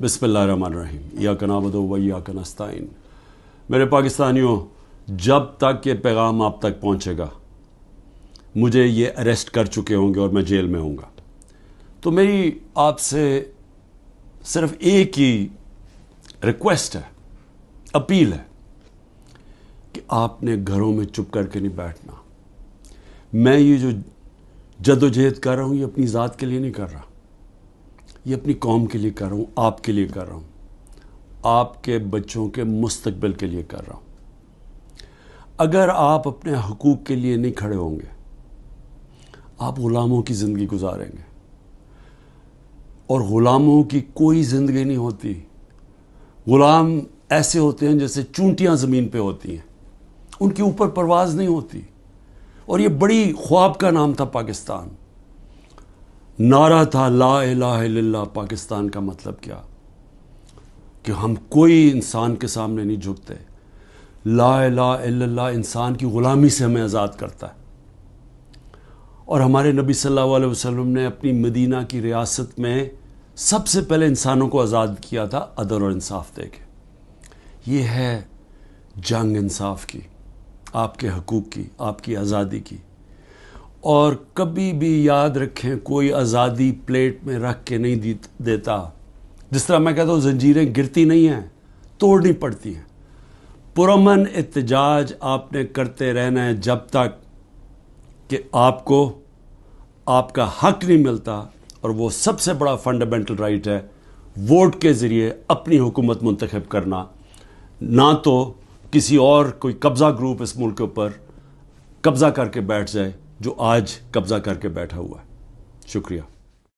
बिस्मिल्लाहिर्रहमानिर्रहीम इय्याका नअबुदु व इय्याका नस्तईन। मेरे पाकिस्तानियों, जब तक ये पैगाम आप तक पहुँचेगा मुझे ये अरेस्ट कर चुके होंगे और मैं जेल में होऊंगा। तो मेरी आपसे सिर्फ एक ही रिक्वेस्ट है, अपील है कि आपने घरों में चुप करके नहीं बैठना। मैं ये जो जदोजहद कर रहा हूँ ये अपनी ज़ात के लिए नहीं कर रहा, ये अपनी कौम के लिए कर रहा हूँ, आपके लिए कर रहा हूँ, आपके बच्चों के मुस्तकबिल के लिए कर रहा हूँ। अगर आप अपने हकूक़ के लिए नहीं खड़े होंगे आप ग़ुलामों की ज़िंदगी गुजारेंगे, और ग़ुलामों की कोई ज़िंदगी नहीं होती। ग़ुलाम ऐसे होते हैं जैसे चूंटियाँ ज़मीन पे होती हैं, उनके ऊपर परवाज़ नहीं होती। और ये बड़ी ख्वाब का नाम था पाकिस्तान, नारा था ला इलाहा इल्लल्लाह। पाकिस्तान का मतलब क्या कि हम कोई इंसान के सामने नहीं झुकते। ला इलाहा इल्लल्लाह इंसान की ग़ुलामी से हमें आज़ाद करता है। और हमारे नबी सल्लल्लाहु अलैहि वसल्लम ने अपनी मदीना की रियासत में सबसे पहले इंसानों को आज़ाद किया था अदल और इंसाफ दे के। ये है जंग इंसाफ की, आपके हकूक़ की, आपकी आज़ादी की। और कभी भी याद रखें, कोई आज़ादी प्लेट में रख के नहीं देता। जिस तरह मैं कहता हूँ जंजीरें गिरती नहीं हैं, तोड़नी पड़ती हैं। पुरअमन एहतजाज आपने करते रहना है जब तक कि आपको आपका हक नहीं मिलता। और वो सबसे बड़ा फंडामेंटल राइट है वोट के ज़रिए अपनी हुकूमत मुंतखब करना, ना तो किसी और कोई कब्ज़ा ग्रुप इस मुल्क के ऊपर कब्ज़ा करके बैठ जाए जो आज कब्ज़ा करके बैठा हुआ है। शुक्रिया।